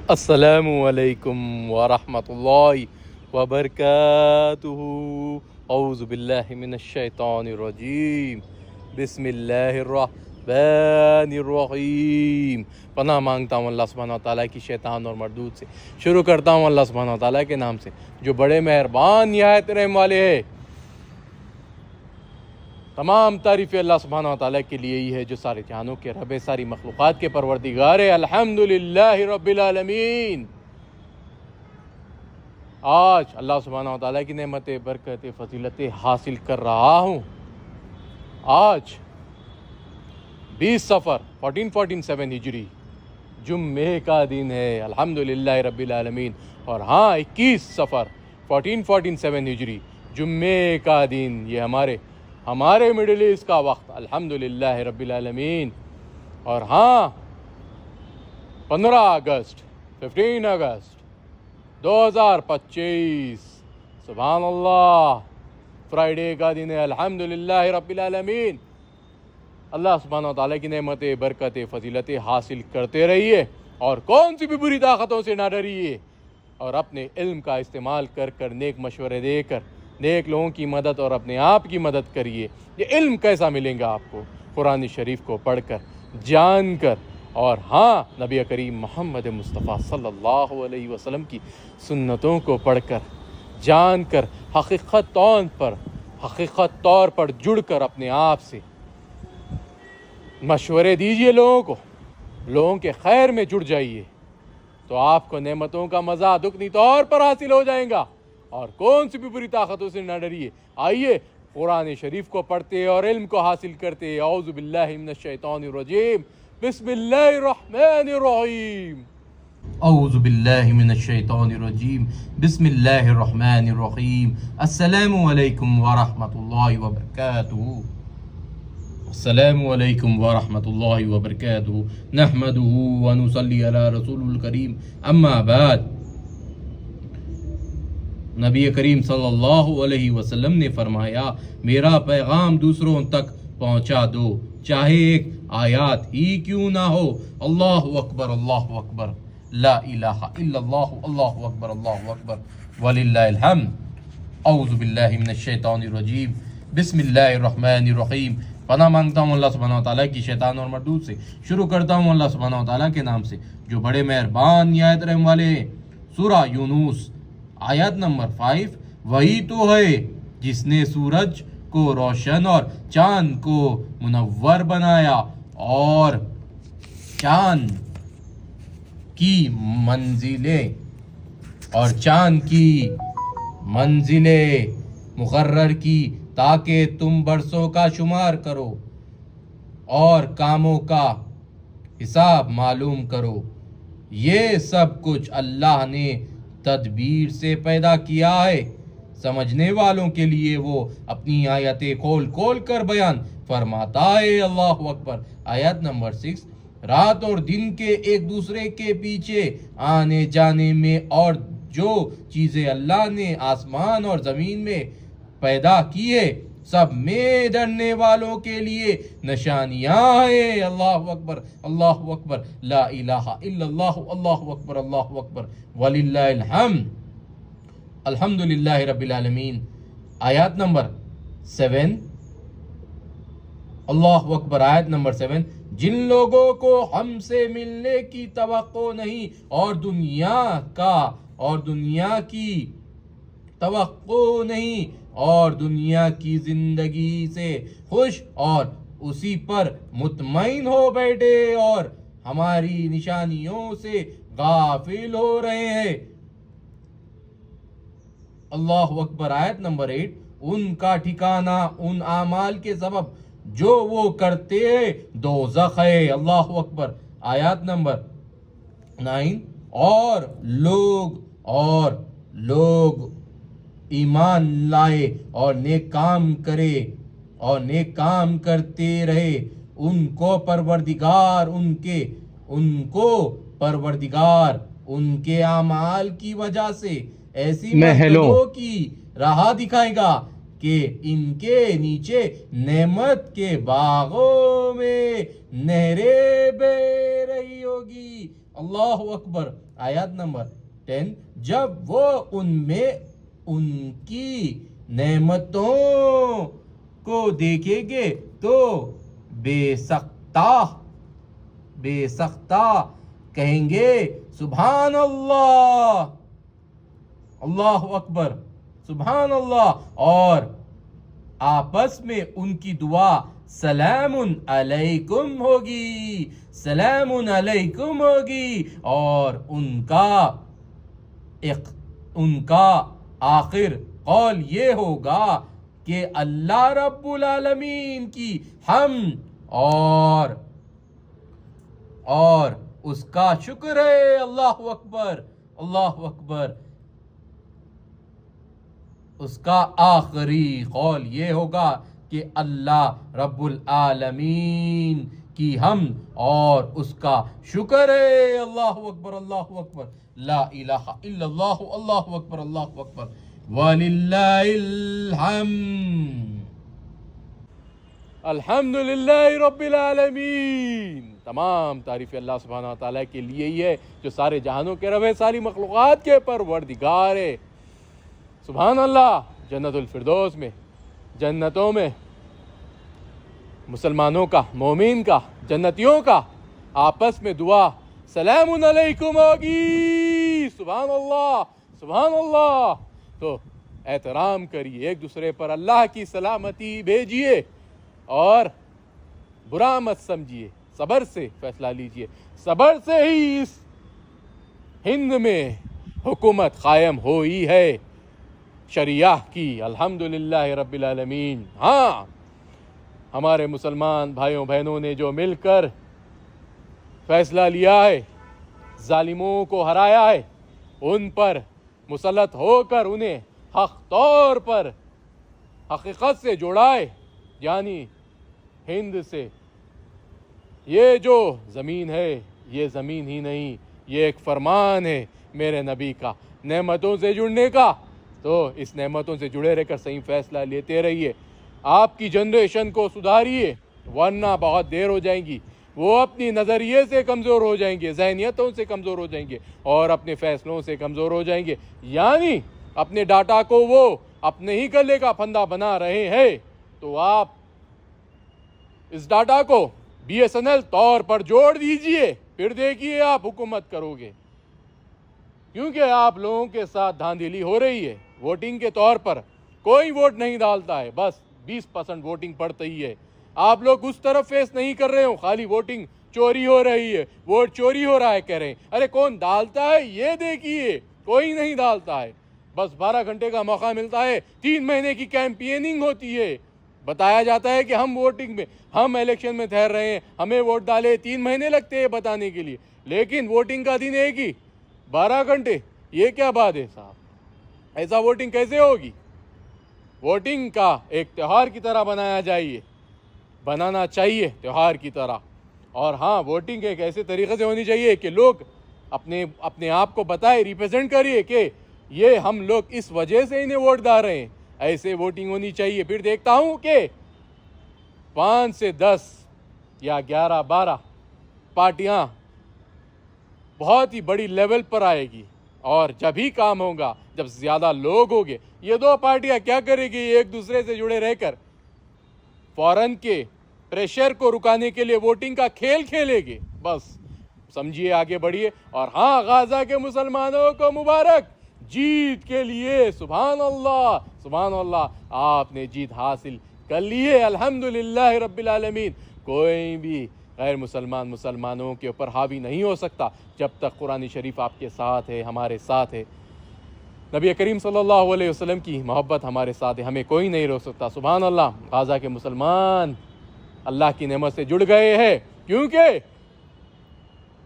السلام علیکم ورحمۃ اللہ وبرکاتہ۔ اعوذ باللہ من الشیطان الرجیم، بسم اللہ الرحمن الرحیم۔ پناہ مانگتا ہوں اللہ سبحانہ و تعالیٰ کی شیطان اور مردود سے۔ شروع کرتا ہوں اللہ سبحانہ و تعالیٰ کے نام سے جو بڑے مہربان نہایت رحم والے ہیں۔ تمام تعریف اللہ سبحانہ و تعالیٰ کے لیے ہی ہے جو سارے جہانوں کے رب ہے، ساری مخلوقات کے پروردگار ہے۔ الحمدللہ رب العالمین۔ آج اللہ سبحانہ و تعالیٰ کی نعمت برکت فضیلت حاصل کر رہا ہوں۔ آج 20 صفر 1447 ہجری جمعے کا دن ہے، الحمدللہ رب العالمین۔ اور ہاں 21 صفر 1447 ہجری جمعے کا دن، یہ ہمارے مڈل ایسٹ کا وقت، الحمدللہ رب العالمین۔ اور ہاں 15 اگست 2025 سبحان اللہ، فرائیڈے کا دن ہے، الحمدللہ رب العالمین۔ اللہ سبحانہ و تعالیٰ کی نعمت برکت فضیلت حاصل کرتے رہیے اور کون سی بھی بری طاقتوں سے نہ ڈریے، اور اپنے علم کا استعمال کر نیک مشورے دے کر نیک لوگوں کی مدد اور اپنے آپ کی مدد کریے۔ یہ علم کیسا ملے گا آپ کو؟ قرآن شریف کو پڑھ کر، جان کر، اور ہاں نبی کریم محمد مصطفیٰ صلی اللہ علیہ وسلم کی سنتوں کو پڑھ کر، جان کر، حقیقت طور پر جڑ کر اپنے آپ سے مشورے دیجئے لوگوں کے خیر میں جڑ جائیے، تو آپ کو نعمتوں کا مزہ دگنی طور پر حاصل ہو جائے گا، اور کون سی بھی بری طاقتوں سے نہ ڈریے۔ آئیے قرآن شریف کو پڑھتے اور علم کو حاصل کرتے۔ اعوذ باللہ من الشیطان الرجیم، بسم اللہ الرحمن الرحیم۔ اعوذ باللہ من الشیطان الرجیم، بسم اللہ الرحمن الرحیم۔ السلام علیکم ورحمۃ اللہ وبرکاتہ۔ السلام علیکم ورحمۃ اللہ وبرکاتہ۔ نحمدہ ونصلی علی رسول الکریم، اما بعد۔ نبی کریم صلی اللہ علیہ وسلم نے فرمایا، میرا پیغام دوسروں تک پہنچا دو، چاہے ایک آیات ہی کیوں نہ ہو۔ اللہ اکبر، اللہ اکبر، لا الہ الا اللہ، اللہ اکبر، اللہ اکبر، وللہ الحمد۔ اعوذ باللہ من الشیطان الرجیم، بسم اللہ الرحمن الرحیم۔ پناہ مانگتا ہوں اللہ سبحانہ و تعالیٰ کی شیطان اور مردود سے۔ شروع کرتا ہوں اللہ سبحانہ و تعالیٰ کے نام سے جو بڑے مہربان نہایت رحم والے ہیں۔ سورہ یونس آیت نمبر 5۔ وہی تو ہے جس نے سورج کو روشن اور چاند کو منور بنایا، اور چاند کی منزلیں مقرر کی تاکہ تم برسوں کا شمار کرو اور کاموں کا حساب معلوم کرو۔ یہ سب کچھ اللہ نے تدبیر سے پیدا کیا ہے، سمجھنے والوں کے لیے وہ اپنی آیتیں کھول کر بیان فرماتا ہے۔ اللہ اکبر۔ آیت نمبر 6۔ رات اور دن کے ایک دوسرے کے پیچھے آنے جانے میں اور جو چیزیں اللہ نے آسمان اور زمین میں پیدا کی ہے سب میں ڈرنے والوں کے لیے نشانیاں ہیں۔ اللہ اکبر، اللہ اکبر، لا الہ الا اللہ، اللہ اکبر، اللہ اکبر، وللہ الحمد۔ الحمدللہ رب العالمین۔ آیات نمبر 7۔ اللہ اکبر۔ آیت نمبر 7۔ جن لوگوں کو ہم سے ملنے کی توقع نہیں اور دنیا کی توقع نہیں اور دنیا کی زندگی سے خوش اور اسی پر مطمئن ہو بیٹھے اور ہماری نشانیوں سے غافل ہو رہے ہیں۔ اللہ اکبر۔ آیت نمبر 8۔ ان کا ٹھکانہ ان اعمال کے سبب جو وہ کرتے ہیں دوزخ ہے۔ اللہ اکبر۔ آیت نمبر 9۔ اور لوگ ایمان لائے اور نیک کام کرتے رہے، ان کو پروردگار ان کے اعمال کی وجہ سے ایسی مسجدوں کی راہ دکھائے گا کہ ان کے نیچے نعمت کے باغوں میں نہریں بہہ رہی ہوگی۔ اللہ اکبر. آیات نمبر 10. جب وہ ان میں ان کی نعمتوں کو دیکھیں گے تو بے سختہ کہیں گے سبحان اللہ، اللہ اکبر، سبحان اللہ، اور آپس میں ان کی دعا سلام علیکم ہوگی، سلام علیکم ہوگی، اور ان کا آخر قول یہ ہوگا کہ اللہ رب العالمین کی حمد اور اس کا شکر ہے. اللہ اکبر، اللہ اکبر. اس کا آخری قول یہ ہوگا کہ اللہ رب العالمین کی حمد اور اس کا شکر ہے. اللہ اکبر، اللہ اکبر، لا الہ الا اللہ، اللہ اکبر، اللہ اکبر، وللہ الحمد. الحمدللہ رب العالمین. تمام تعریف اللہ سبحانہ وتعالیٰ کے لیے ہی ہے جو سارے جہانوں کے رب ہے، ساری مخلوقات کے پروردگار ہے. سبحان اللہ. جنت الفردوس میں، جنتوں میں مسلمانوں کا، مومن کا، جنتیوں کا آپس میں دعا سلام علیکم ہوگی. سبحان اللہ، سبحان اللہ. تو احترام کریے ایک دوسرے پر، اللہ کی سلامتی بھیجیے اور برا مت سمجھیے، صبر سے فیصلہ لیجیے. صبر سے ہی اس ہند میں حکومت قائم ہوئی ہے شریعہ کی. الحمدللہ رب العالمین. ہاں، ہمارے مسلمان بھائیوں بہنوں نے جو مل کر فیصلہ لیا ہے، ظالموں کو ہرایا ہے، ان پر مسلط ہو کر انہیں حق طور پر حقیقت سے جوڑا ہے، یعنی ہند سے. یہ جو زمین ہے یہ زمین ہی نہیں، یہ ایک فرمان ہے میرے نبی کا نعمتوں سے جڑنے کا. تو اس نعمتوں سے جڑے رہ کر صحیح فیصلہ لیتے رہیے. آپ کی جنریشن کو سدھاریے، ورنہ بہت دیر ہو جائیں گی. وہ اپنی نظریے سے کمزور ہو جائیں گے، ذہنیتوں سے کمزور ہو جائیں گے اور اپنے فیصلوں سے کمزور ہو جائیں گے. یعنی اپنے ڈاٹا کو وہ اپنے ہی گلے کا پھندا بنا رہے ہیں. تو آپ اس ڈاٹا کو BSNL طور پر جوڑ دیجئے، پھر دیکھیے آپ حکومت کرو گے. کیونکہ آپ لوگوں کے ساتھ دھاندلی ہو رہی ہے. ووٹنگ کے طور پر کوئی ووٹ نہیں ڈالتا ہے، بس 20% ووٹنگ پڑتا ہی ہے. آپ لوگ اس طرف فیس نہیں کر رہے ہو، خالی ووٹنگ چوری ہو رہی ہے، ووٹ چوری ہو رہا ہے کہہ رہے ہیں. ارے کون ڈالتا ہے یہ دیکھیے، کوئی نہیں ڈالتا ہے. بس 12 گھنٹے کا موقع ملتا ہے، 3 مہینے کی کیمپیننگ ہوتی ہے. بتایا جاتا ہے کہ ہم ووٹنگ میں، ہم الیکشن میں ٹھہر رہے ہیں، ہمیں ووٹ ڈالے. 3 مہینے لگتے ہیں بتانے کے لیے، لیکن ووٹنگ کا دن ایک ہی، 12 گھنٹے. یہ کیا بات ہے صاحب؟ ایسا ووٹنگ کیسے ہوگی؟ ووٹنگ کا ایک تہوار کی طرح بنانا چاہیے تہوار کی طرح. اور ہاں، ووٹنگ ایک ایسے طریقے سے ہونی چاہیے کہ لوگ اپنے آپ کو بتائے، ریپرزینٹ کریے کہ یہ ہم لوگ اس وجہ سے انہیں ووٹ ڈال رہے ہیں. ایسے ووٹنگ ہونی چاہیے. پھر دیکھتا ہوں کہ 5 سے 10 یا 11-12 پارٹیاں بہت ہی بڑی لیول پر آئے گی. اور جب ہی کام ہوگا، جب زیادہ لوگ ہوگے، یہ 2 پارٹیاں کیا کرے گی؟ ایک دوسرے سے جڑے رہ کر فورن کے پریشر کو رکانے کے لیے ووٹنگ کا کھیل کھیلے گے. بس سمجھیے، آگے بڑھیے. اور ہاں، غزہ کے مسلمانوں کو مبارک جیت کے لیے. سبحان اللہ، سبحان اللہ. آپ نے جیت حاصل کر لی ہے، الحمدللہ رب العالمین. کوئی بھی غیر مسلمانوں کے اوپر حاوی نہیں ہو سکتا جب تک قرآن شریف آپ کے ساتھ ہے، ہمارے ساتھ ہے. نبی کریم صلی اللہ علیہ وسلم کی محبت ہمارے ساتھ ہے، ہمیں کوئی نہیں روک سکتا. سبحان اللہ. غزہ کے مسلمان اللہ کی نعمت سے جڑ گئے ہیں، کیونکہ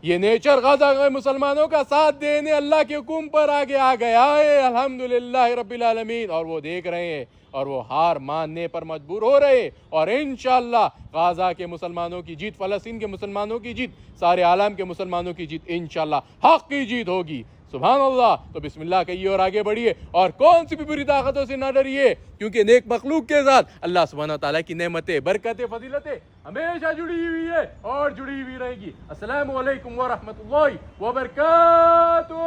یہ نیچر غزہ کے مسلمانوں کا ساتھ دینے اللہ کے حکم پر آگے آ گیا ہے، الحمدللہ رب العالمین. اور وہ دیکھ رہے ہیں اور وہ ہار ماننے پر مجبور ہو رہے ہیں. اور انشاءاللہ غزہ کے مسلمانوں کی جیت، فلسطین کے مسلمانوں کی جیت، سارے عالم کے مسلمانوں کی جیت، انشاءاللہ حق کی جیت ہوگی. سبحان اللہ. تو بسم اللہ کہیے اور آگے بڑھیے اور کون سی بھی بری طاقتوں سے نہ ڈریے، کیونکہ نیک مخلوق کے ساتھ اللہ سبحانہ تعالیٰ کی نعمتیں، برکتیں، فضیلتیں ہمیشہ جڑی ہوئی ہے اور جڑی ہوئی رہے گی. السلام علیکم ورحمۃ اللہ وبرکاتہ.